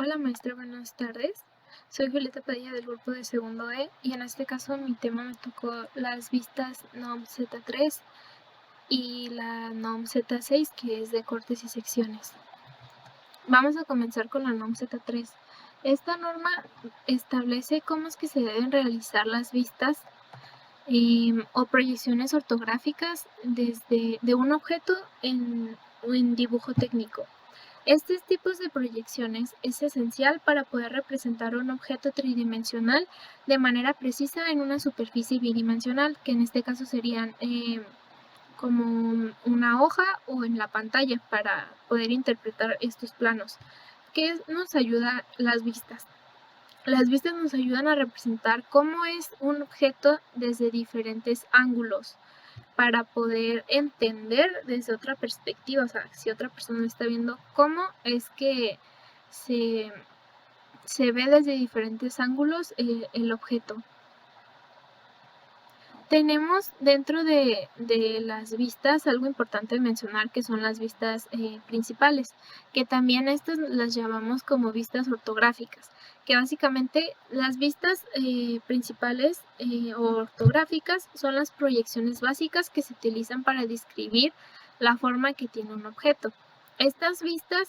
Hola maestra, buenas tardes. Soy Julieta Padilla del grupo de segundo E y en este caso mi tema me tocó las vistas NOM Z3 y la NOM Z6, que es de cortes y secciones. Vamos a comenzar con la NOM Z3. Esta norma establece cómo es que se deben realizar las vistas o proyecciones ortográficas de un objeto en dibujo técnico. Estos tipos de proyecciones es esencial para poder representar un objeto tridimensional de manera precisa en una superficie bidimensional, que en este caso serían como una hoja o en la pantalla, para poder interpretar estos planos. ¿Qué nos ayuda las vistas? Las vistas nos ayudan a representar cómo es un objeto desde diferentes ángulos, para poder entender desde otra perspectiva, o sea, si otra persona está viendo cómo es que se ve desde diferentes ángulos el objeto. Tenemos dentro de las vistas algo importante mencionar, que son las vistas principales, que también estas las llamamos como vistas ortográficas, que básicamente las vistas principales o ortográficas son las proyecciones básicas que se utilizan para describir la forma que tiene un objeto. Estas vistas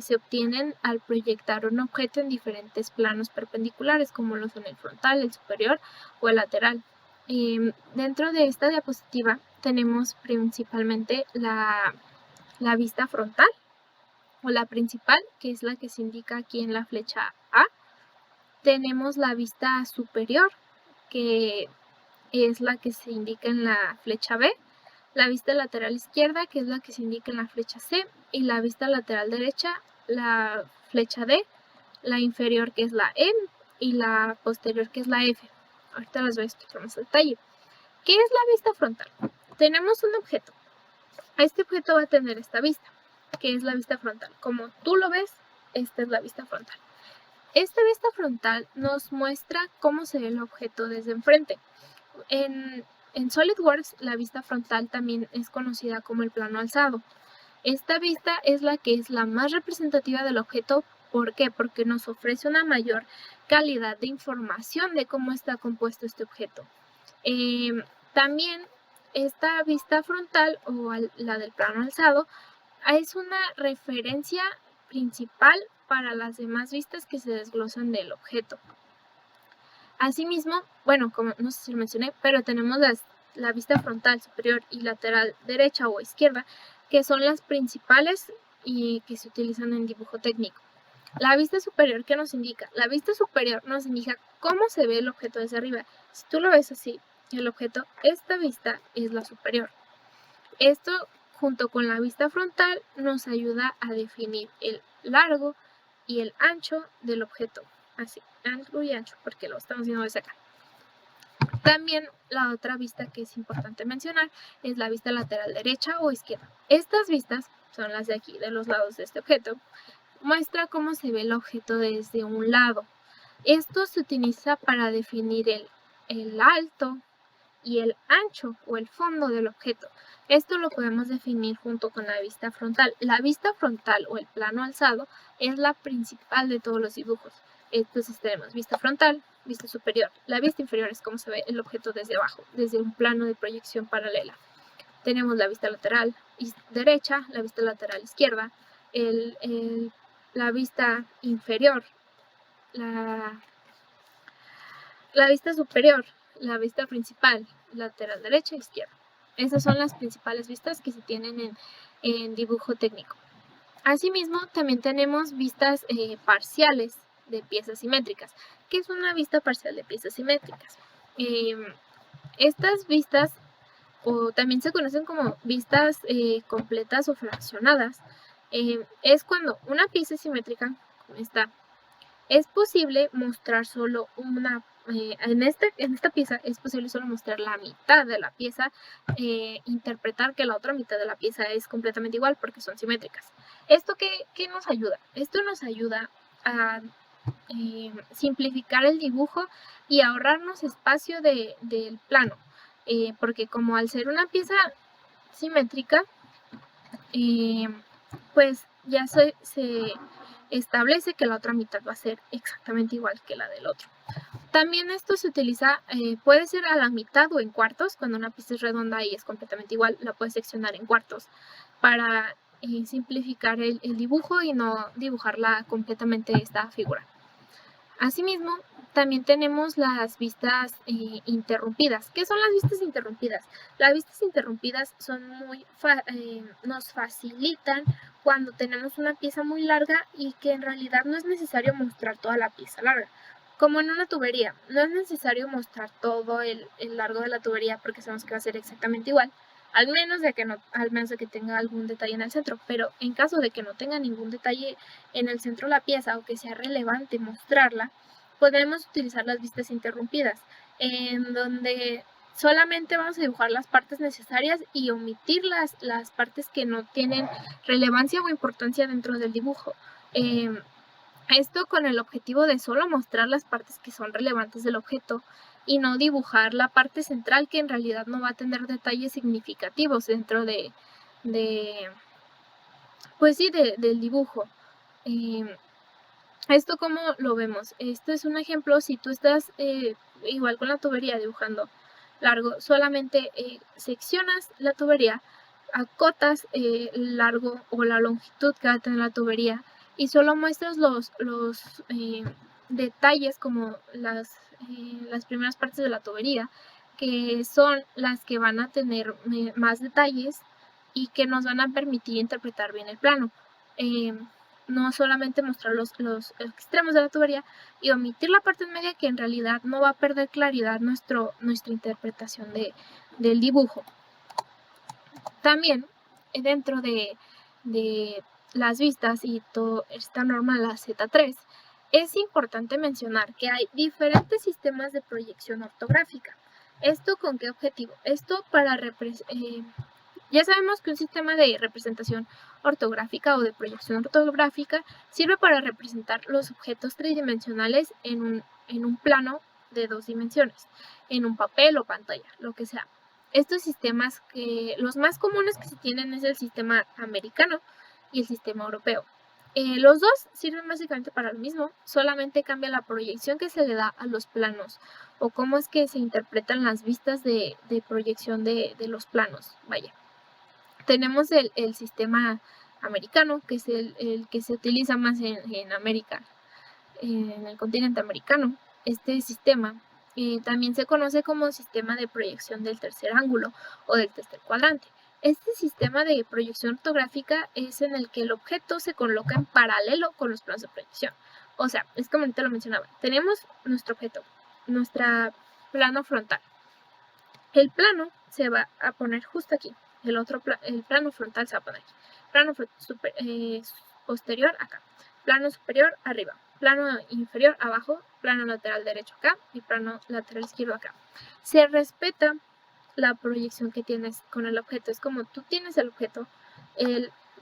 se obtienen al proyectar un objeto en diferentes planos perpendiculares, como lo son el frontal, el superior o el lateral. Dentro de esta diapositiva tenemos principalmente la vista frontal o la principal, que es la que se indica aquí en la flecha A. Tenemos la vista superior, que es la que se indica en la flecha B, la vista lateral izquierda, que es la que se indica en la flecha C, y la vista lateral derecha, la flecha D, la inferior, que es la E, y la posterior, que es la F. Ahorita las voy a explicar más a detalle. ¿Qué es la vista frontal? Tenemos un objeto. Este objeto va a tener esta vista, que es la vista frontal. Como tú lo ves, esta es la vista frontal. Esta vista frontal nos muestra cómo se ve el objeto desde enfrente. En SolidWorks, la vista frontal también es conocida como el plano alzado. Esta vista es la que es la más representativa del objeto. ¿Por qué? Porque nos ofrece una mayor calidad de información de cómo está compuesto este objeto. También esta vista frontal o la del plano alzado es una referencia principal para las demás vistas que se desglosan del objeto. Asimismo, bueno, como no sé si lo mencioné, pero tenemos la vista frontal superior y lateral derecha o izquierda, que son las principales y que se utilizan en dibujo técnico. La vista superior, ¿qué nos indica? La vista superior nos indica cómo se ve el objeto desde arriba. Si tú lo ves así, el objeto, esta vista es la superior. Esto, junto con la vista frontal, nos ayuda a definir el largo y el ancho del objeto. Así, largo y ancho, porque lo estamos viendo desde acá. También la otra vista que es importante mencionar es la vista lateral derecha o izquierda. Estas vistas son las de aquí, de los lados de este objeto. Muestra cómo se ve el objeto desde un lado. Esto se utiliza para definir el alto y el ancho o el fondo del objeto. Esto lo podemos definir junto con la vista frontal. La vista frontal o el plano alzado es la principal de todos los dibujos. Entonces tenemos vista frontal, vista superior. La vista inferior es cómo se ve el objeto desde abajo, desde un plano de proyección paralela. Tenemos la vista lateral derecha, la vista lateral izquierda, la vista inferior, la vista superior, la vista principal, lateral derecha e izquierda. Esas son las principales vistas que se tienen en dibujo técnico. Asimismo, también tenemos vistas parciales de piezas simétricas. ¿Qué es una vista parcial de piezas simétricas? Estas vistas, o también se conocen como vistas completas o fraccionadas, es cuando una pieza simétrica, como esta, es posible mostrar solo una, en esta pieza es posible solo mostrar la mitad de la pieza, interpretar que la otra mitad de la pieza es completamente igual porque son simétricas. ¿Esto qué nos ayuda? Esto nos ayuda a simplificar el dibujo y ahorrarnos espacio del plano, porque como al ser una pieza simétrica, pues ya establece que la otra mitad va a ser exactamente igual que la del otro. También esto se utiliza, puede ser a la mitad o en cuartos. Cuando una pieza es redonda y es completamente igual, la puedes seccionar en cuartos para simplificar el dibujo y no dibujarla completamente esta figura. Asimismo, también tenemos las vistas interrumpidas. ¿Qué son las vistas interrumpidas? Las vistas interrumpidas son nos facilitan cuando tenemos una pieza muy larga y que en realidad no es necesario mostrar toda la pieza larga. Como en una tubería, no es necesario mostrar todo el largo de la tubería porque sabemos que va a ser exactamente igual, al menos de que tenga algún detalle en el centro. Pero en caso de que no tenga ningún detalle en el centro de la pieza o que sea relevante mostrarla, podemos utilizar las vistas interrumpidas, en donde solamente vamos a dibujar las partes necesarias y omitir las partes que no tienen relevancia o importancia dentro del dibujo. Esto con el objetivo de solo mostrar las partes que son relevantes del objeto y no dibujar la parte central que en realidad no va a tener detalles significativos dentro pues sí, del dibujo. Esto como lo vemos, esto es un ejemplo. Si tú estás igual con la tubería dibujando largo, solamente seccionas la tubería, acotas el largo o la longitud que va a tener la tubería y solo muestras los detalles como las primeras partes de la tubería, que son las que van a tener más detalles y que nos van a permitir interpretar bien el plano. No solamente mostrar los extremos de la tubería y omitir la parte en media, que en realidad no va a perder claridad nuestra interpretación del dibujo. También dentro de las vistas y toda esta norma, la Z3, es importante mencionar que hay diferentes sistemas de proyección ortográfica. ¿Esto con qué objetivo? Esto para ya sabemos que un sistema de representación ortográfica o de proyección ortográfica sirve para representar los objetos tridimensionales en un plano de 2 dimensiones, en un papel o pantalla, lo que sea. Estos sistemas, los más comunes que se tienen es el sistema americano y el sistema europeo. Los dos sirven básicamente para lo mismo, solamente cambia la proyección que se le da a los planos o cómo es que se interpretan las vistas de proyección de los planos. Vaya. Tenemos el sistema americano, que es el que se utiliza más en América, en el continente americano. Este sistema también se conoce como sistema de proyección del tercer ángulo o del tercer cuadrante. Este sistema de proyección ortográfica es en el que el objeto se coloca en paralelo con los planos de proyección. O sea, es como ahorita lo mencionaba, tenemos nuestro objeto, nuestro plano frontal. El plano se va a poner justo aquí. El plano frontal se va a poner aquí. Plano posterior acá. Plano superior arriba. Plano inferior abajo. Plano lateral derecho acá. Y plano lateral izquierdo acá. Se respeta la proyección que tienes con el objeto. Es como tú tienes el objeto.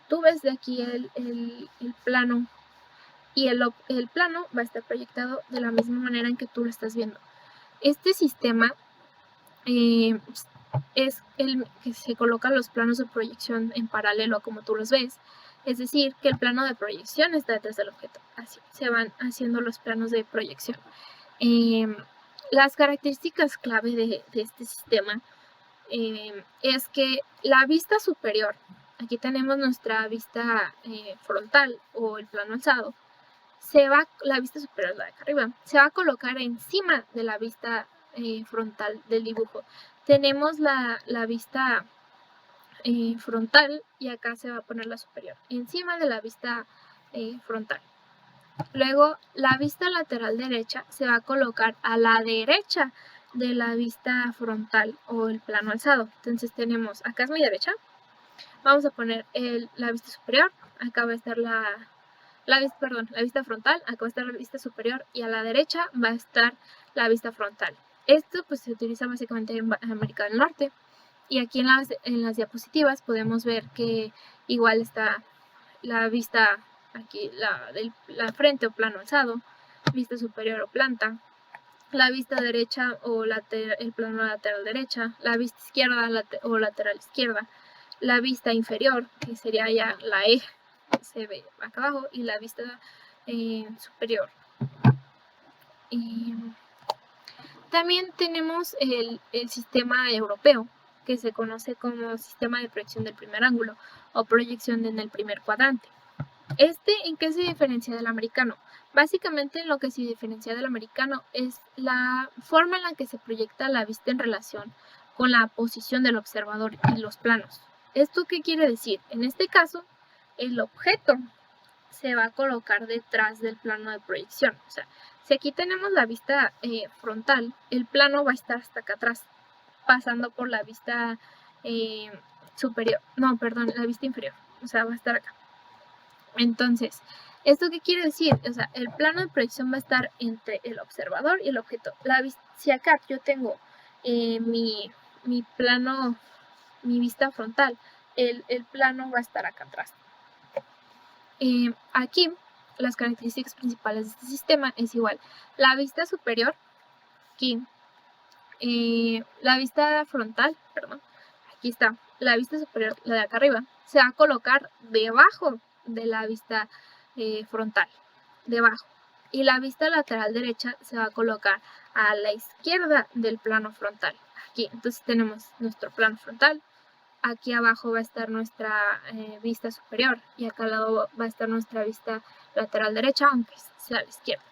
Tú ves de aquí el plano. Y el plano va a estar proyectado de la misma manera en que tú lo estás viendo. Este sistema es el que se colocan los planos de proyección en paralelo a como tú los ves, es decir, que el plano de proyección está detrás del objeto. Así se van haciendo los planos de proyección. Las características clave de este sistema es que la vista superior, aquí tenemos nuestra vista frontal o el plano alzado, la vista superior, la de acá arriba, se va a colocar encima de la vista frontal del dibujo. Tenemos la vista frontal y acá se va a poner la superior, encima de la vista frontal. Luego la vista lateral derecha se va a colocar a la derecha de la vista frontal o el plano alzado. Entonces tenemos, acá es mi derecha, vamos a poner la vista superior, acá va a estar la vista frontal, acá va a estar la vista superior y a la derecha va a estar la vista frontal. Esto pues se utiliza básicamente en América del Norte. Y aquí en las diapositivas podemos ver que igual está la vista aquí, la frente o plano alzado, vista superior o planta, la vista derecha o el plano lateral derecha, la vista izquierda o lateral izquierda, la vista inferior, que sería ya la E, se ve acá abajo, y la vista superior. También tenemos el sistema europeo, que se conoce como sistema de proyección del primer ángulo o proyección en el primer cuadrante. ¿En qué se diferencia del americano? Básicamente en lo que se diferencia del americano es la forma en la que se proyecta la vista en relación con la posición del observador y los planos. ¿Esto qué quiere decir? En este caso, el objeto se va a colocar detrás del plano de proyección. O sea, si aquí tenemos la vista frontal, el plano va a estar hasta acá atrás, pasando por la vista superior. No, perdón, la vista inferior. O sea, va a estar acá. Entonces, ¿esto qué quiere decir? O sea, el plano de proyección va a estar entre el observador y el objeto. Si acá yo tengo mi plano, mi vista frontal, el plano va a estar acá atrás. Aquí, las características principales de este sistema es igual. La vista superior, aquí, la vista frontal, perdón, aquí está, la vista superior, la de acá arriba, se va a colocar debajo de la vista frontal, debajo. Y la vista lateral derecha se va a colocar a la izquierda del plano frontal, aquí. Entonces tenemos nuestro plano frontal, aquí abajo va a estar nuestra vista superior y acá al lado va a estar nuestra vista lateral derecha, aunque sea a la izquierda.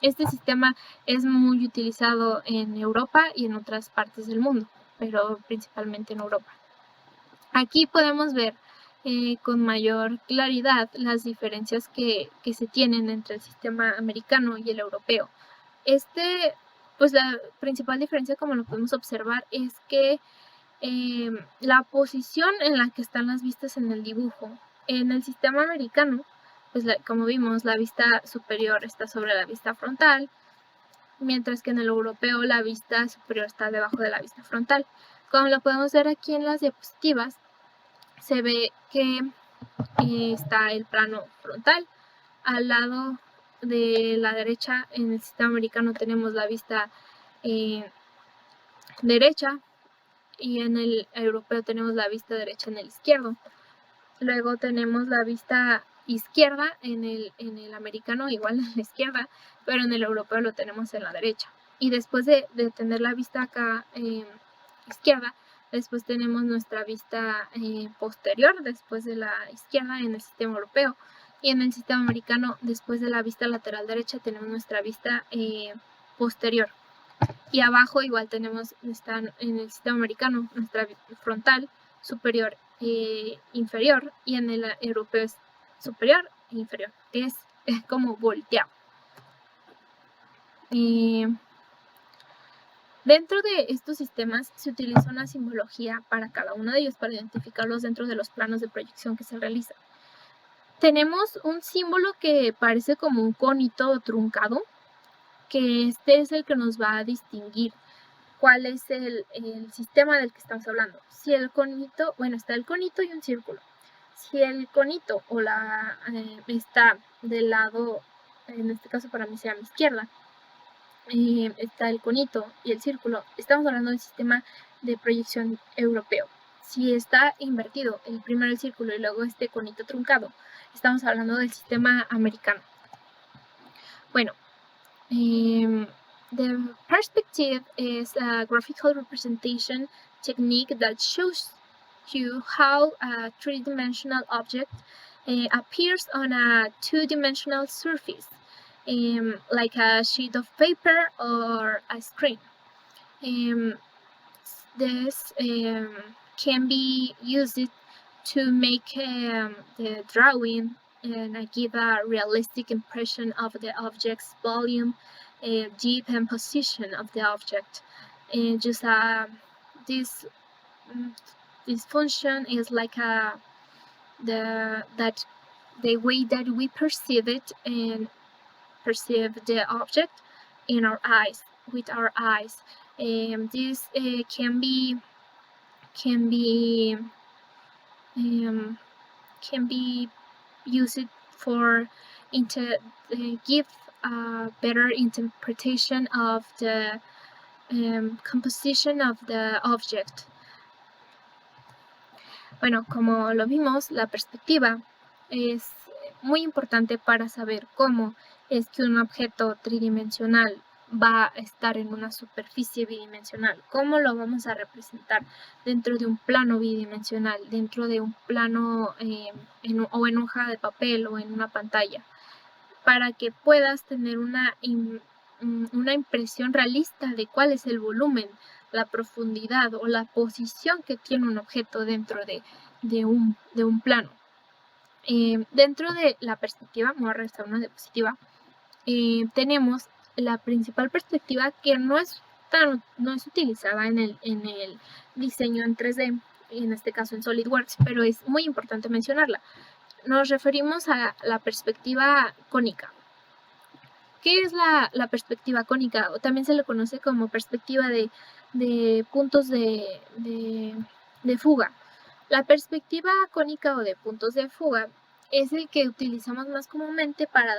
Este sistema es muy utilizado en Europa y en otras partes del mundo, pero principalmente en Europa. Aquí podemos ver con mayor claridad las diferencias que se tienen entre el sistema americano y el europeo. Pues la principal diferencia, como lo podemos observar, es que la posición en la que están las vistas en el dibujo. En el sistema americano, pues como vimos, la vista superior está sobre la vista frontal, mientras que en el europeo la vista superior está debajo de la vista frontal. Como lo podemos ver aquí en las diapositivas, se ve que está el plano frontal. Al lado de la derecha, en el sistema americano tenemos la vista derecha, y en el europeo tenemos la vista derecha en el izquierdo. Luego tenemos la vista izquierda en el americano, igual en la izquierda, pero en el europeo lo tenemos en la derecha. Y después de tener la vista acá izquierda, después tenemos nuestra vista posterior, después de la izquierda en el sistema europeo. Y en el sistema americano, después de la vista lateral derecha, tenemos nuestra vista posterior. Y abajo igual tenemos, están en el sistema americano, nuestra frontal, superior e inferior, y en el europeo es superior e inferior. Es como volteado. Dentro de estos sistemas se utiliza una simbología para cada uno de ellos, para identificarlos dentro de los planos de proyección que se realizan. Tenemos un símbolo que parece como un conito truncado, que este es el que nos va a distinguir cuál es el sistema del que estamos hablando. Si el conito, bueno, está el conito y un círculo. Si el conito o está del lado, en este caso para mí sea a mi izquierda, está el conito y el círculo, estamos hablando del sistema de proyección europeo. Si está invertido, primero el círculo y luego este conito truncado, estamos hablando del sistema americano. Bueno, the perspective is a graphical representation technique that shows you how a three-dimensional object appears on a two-dimensional surface, like a sheet of paper or a screen. This can be used to make the drawing and give a realistic impression of the object's volume, depth, and position of the object. And just this function is like the way that we perceive it and perceive the object in our eyes, with our eyes. This can be used for give a better interpretation of the composition of the object. Bueno, como lo vimos, la perspectiva es muy importante para saber cómo es que un objeto tridimensional va a estar en una superficie bidimensional, cómo lo vamos a representar dentro de un plano bidimensional, dentro de un plano o en hoja de papel o en una pantalla, para que puedas tener una impresión realista de cuál es el volumen, la profundidad o la posición que tiene un objeto dentro de un plano. Dentro de la perspectiva, me voy a regresar una diapositiva, tenemos la principal perspectiva que no es utilizada en el diseño en 3D, en este caso en SolidWorks, pero es muy importante mencionarla. Nos referimos a la perspectiva cónica. ¿Qué es la perspectiva cónica? O también se le conoce como perspectiva de puntos de fuga. La perspectiva cónica o de puntos de fuga es el que utilizamos más comúnmente para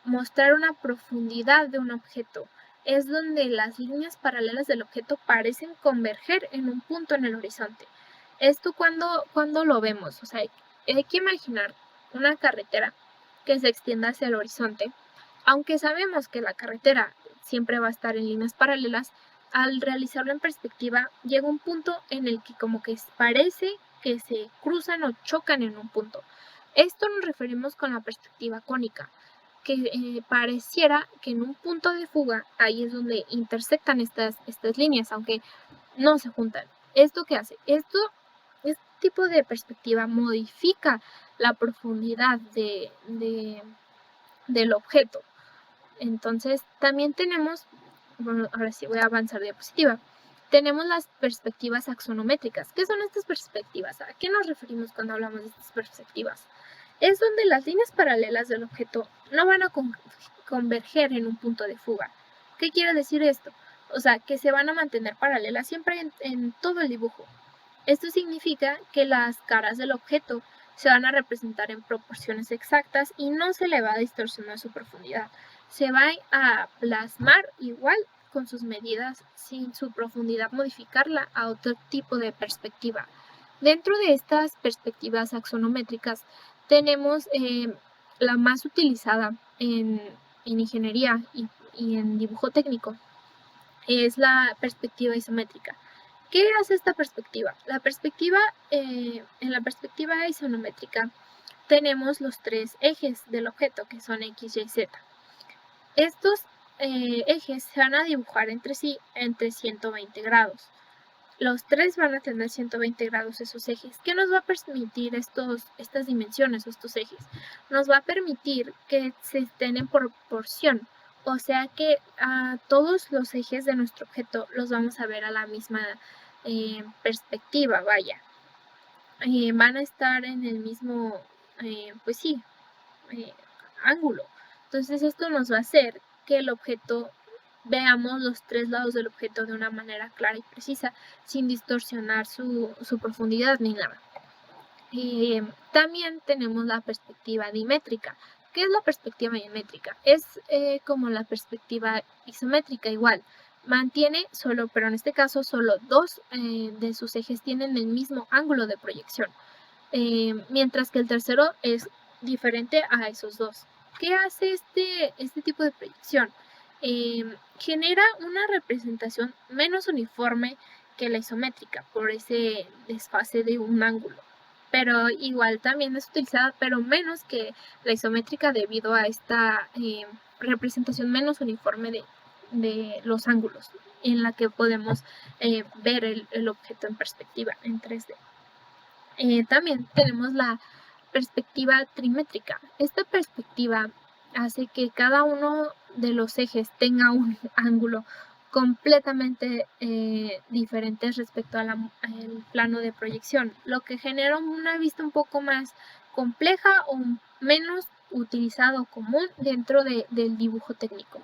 mostrar una profundidad de un objeto. Es donde las líneas paralelas del objeto parecen converger en un punto en el horizonte. Esto cuando lo vemos, o sea, hay que imaginar una carretera que se extienda hacia el horizonte. Aunque sabemos que la carretera siempre va a estar en líneas paralelas, al realizarlo en perspectiva llega un punto en el que como que parece que se cruzan o chocan en un punto. Esto nos referimos con la perspectiva cónica, que pareciera que en un punto de fuga ahí es donde intersectan estas líneas, aunque no se juntan. ¿Esto qué hace? Este tipo de perspectiva modifica la profundidad del objeto. Entonces, también tenemos, bueno, ahora sí voy a avanzar diapositiva. Tenemos las perspectivas axonométricas. ¿Qué son estas perspectivas? ¿A qué nos referimos cuando hablamos de estas perspectivas? Es donde las líneas paralelas del objeto no van a converger en un punto de fuga. ¿Qué quiere decir esto? O sea, que se van a mantener paralelas siempre en todo el dibujo. Esto significa que las caras del objeto se van a representar en proporciones exactas y no se le va a distorsionar su profundidad. Se va a plasmar igual con sus medidas, sin su profundidad modificarla a otro tipo de perspectiva. Dentro de estas perspectivas axonométricas tenemos la más utilizada en ingeniería y en dibujo técnico, es la perspectiva isométrica. ¿Qué hace esta perspectiva? En la perspectiva isométrica tenemos los tres ejes del objeto, que son X, Y, Z. Estos ejes se van a dibujar entre sí entre 120 grados. Los tres van a tener 120 grados esos ejes. ¿Qué nos va a permitir estas dimensiones o estos ejes? Nos va a permitir que se estén en proporción. O sea que a todos los ejes de nuestro objeto los vamos a ver a la misma perspectiva, vaya. Van a estar en el mismo, pues sí, ángulo. Entonces esto nos va a hacer que el objeto, veamos los tres lados del objeto de una manera clara y precisa, sin distorsionar su profundidad ni nada. También tenemos la perspectiva dimétrica. ¿Qué es la perspectiva dimétrica? Es como la perspectiva isométrica igual. Mantiene pero en este caso solo dos de sus ejes tienen el mismo ángulo de proyección, mientras que el tercero es diferente a esos dos. ¿Qué hace este tipo de proyección? Genera una representación menos uniforme que la isométrica por ese desfase de un ángulo, pero igual también es utilizada, pero menos que la isométrica debido a esta representación menos uniforme de los ángulos en la que podemos ver el objeto en perspectiva en 3D. También tenemos la perspectiva trimétrica. Esta perspectiva hace que cada uno de los ejes tenga un ángulo completamente diferente respecto al plano de proyección, lo que genera una vista un poco más compleja o menos utilizado común dentro del dibujo técnico.